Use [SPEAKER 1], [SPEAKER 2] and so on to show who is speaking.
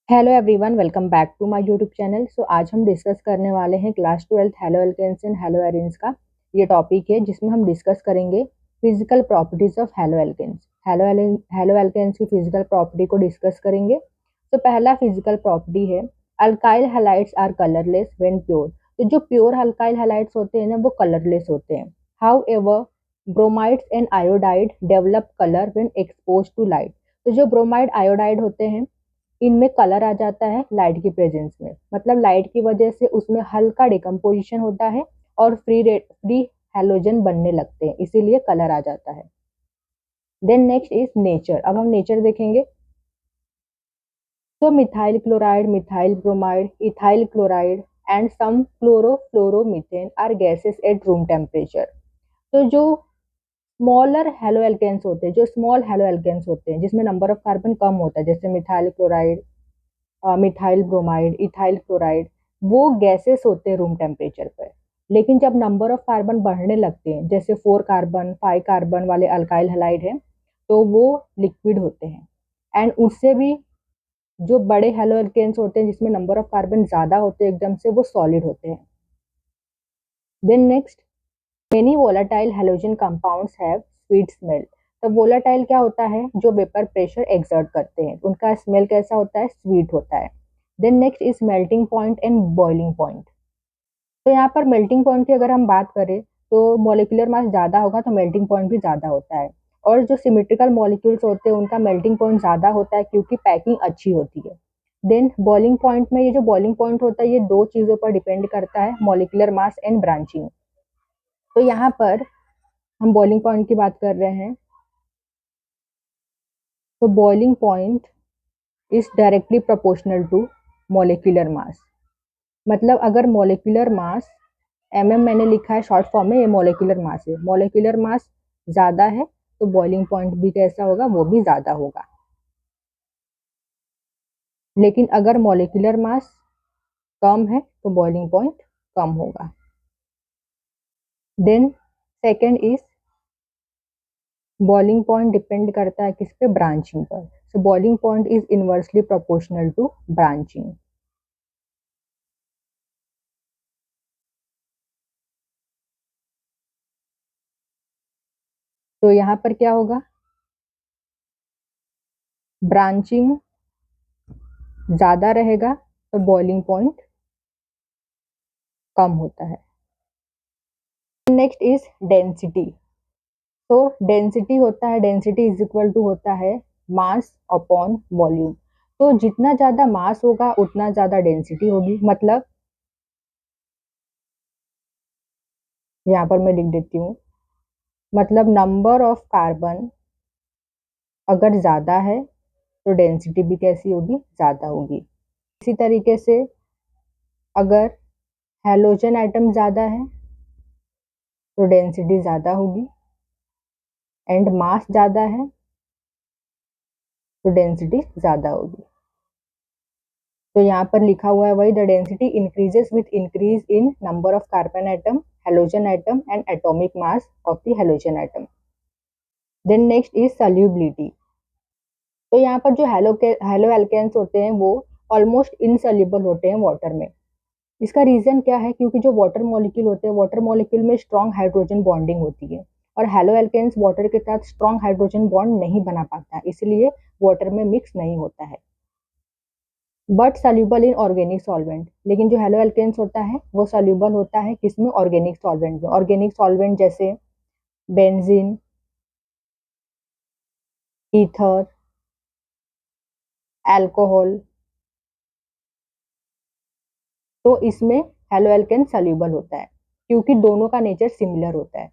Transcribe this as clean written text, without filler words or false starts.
[SPEAKER 1] Hello everyone, welcome back to my YouTube channel. आज हम discuss करने वाले हैं class 12 haloalkanes and haloarenes का ये टॉपिक है, जिसमें हम डिस्कस करेंगे physical properties of haloalkanes. Haloalkanes की फिजिकल प्रॉपर्टी को डिस्कस करेंगे। तो पहला फिजिकल प्रॉपर्टी है alkyl halides are colourless when pure. तो जो प्योर अल्काइल हैलाइड्स होते हैं ना, वो कलरलेस होते हैं। However bromides and iodide develop colour when expose to light. तो जो ब्रोमाइड आयोडाइड होते हैं, इनमें कलर आ जाता है लाइट की प्रेजेंस में। मतलब लाइट की वजह से उसमें हल्का डिकम्पोजिशन होता है और फ्री हैलोजन बनने लगते हैं, इसीलिए कलर आ जाता है। Then next is nature. अब हम नेचर देखेंगे। तो methyl chloride, methyl bromide, ethyl chloride and some chlorofluoromethane are gases at room temperature. तो जो स्मॉलर हेलो एल्केन्स होते हैं, जो स्मॉल हेलो एल्केन्स होते हैं जिसमें नंबर ऑफ कार्बन कम होता है, जैसे methyl chloride, methyl bromide, ethyl chloride, वो गैसेस होते हैं रूम टेम्परेचर पर। लेकिन जब नंबर ऑफ कार्बन बढ़ने लगते हैं, जैसे 4 कार्बन 5 कार्बन वाले अल्काइल हैलाइड हैं, तो वो लिक्विड होते हैं। एंड उससे भी जो बड़े हेलो एल्केन्स होते हैं जिसमें नंबर ऑफ कार्बन ज्यादा होते हैं एकदम से, वो सॉलिड होते हैं। Then next, many volatile halogen compounds have sweet smell. तो वोलाटाइल क्या होता है? जो वेपर प्रेशर एक्सर्ट करते हैं, उनका स्मेल कैसा होता है? स्वीट होता है। Then next is melting point and boiling point. तो यहाँ पर मेल्टिंग पॉइंट की अगर हम बात करें, तो मॉलिक्यूलर मास ज्यादा होगा तो मेल्टिंग पॉइंट भी ज्यादा होता है। और जो सिमेट्रिकल मॉलिक्यूल्स होते हैं उनका मेल्टिंग पॉइंट ज्यादा होता है, क्योंकि पैकिंग अच्छी होती है। देन बॉइलिंग पॉइंट में, ये जो बॉइलिंग पॉइंट होता है, ये दो चीजों पर डिपेंड करता है, मॉलिक्यूलर मास एंड ब्रांचिंग। तो यहाँ पर हम बॉइलिंग पॉइंट की बात कर रहे हैं। तो boiling point is directly proportional to molecular mass. मतलब अगर मॉलिक्यूलर मास मैंने लिखा है शॉर्ट फॉर्म में, ये मॉलिक्यूलर मास है। मॉलिक्यूलर मास ज्यादा है तो बॉइलिंग पॉइंट भी कैसा होगा? वो भी ज्यादा होगा। लेकिन अगर मॉलिक्यूलर मास कम है तो बॉइलिंग पॉइंट कम होगा। Then second is boiling point depend करता है किस पे? ब्रांचिंग पर। So boiling point is inversely proportional to branching. तो यहाँ पर क्या होगा? ब्रांचिंग ज्यादा रहेगा तो बॉइलिंग पॉइंट कम होता है। Next is density. तो डेंसिटी होता है, डेंसिटी इज इक्वल टू होता है मास अपॉन वॉल्यूम। तो जितना ज्यादा मास होगा उतना ज्यादा डेंसिटी होगी। मतलब यहाँ पर मैं लिख देती हूँ, मतलब नंबर ऑफ कार्बन अगर ज्यादा है तो डेंसिटी भी कैसी होगी? ज्यादा होगी। इसी तरीके से अगर हैलोजन आइटम ज्यादा है तो डेंसिटी ज्यादा होगी, एंड मास ज्यादा है तो डेंसिटी ज्यादा होगी। तो यहाँ पर लिखा हुआ है वही, the density increases with increase in number of carbon atom, halogen atom and atomic mass of the halogen atom. Then next is solubility. तो यहाँ पर जो हेलो एल्केन्स होते हैं वो ऑलमोस्ट इनसॉल्युबल होते हैं वाटर में। इसका रीजन क्या है? क्योंकि जो वाटर मॉलिक्यूल होते हैं, वाटर मॉलिक्यूल में स्ट्रॉन्ग हाइड्रोजन बॉन्डिंग होती है, और हेलो एल्केन्स वाटर के साथ स्ट्रॉन्ग हाइड्रोजन बॉन्ड नहीं बना पाता, इसलिए वाटर में मिक्स नहीं होता है। But soluble in organic solvent. लेकिन जो हेलो एल्केन्स होता है वो सॉल्यूबल होता है किसमें? ऑर्गेनिक सॉल्वेंट में। ऑर्गेनिक सॉल्वेंट जैसे बेंजीन, ईथर, अल्कोहल। तो इसमें हेलो एल्केन सॉल्यूबल होता है, क्योंकि दोनों का नेचर सिमिलर होता है।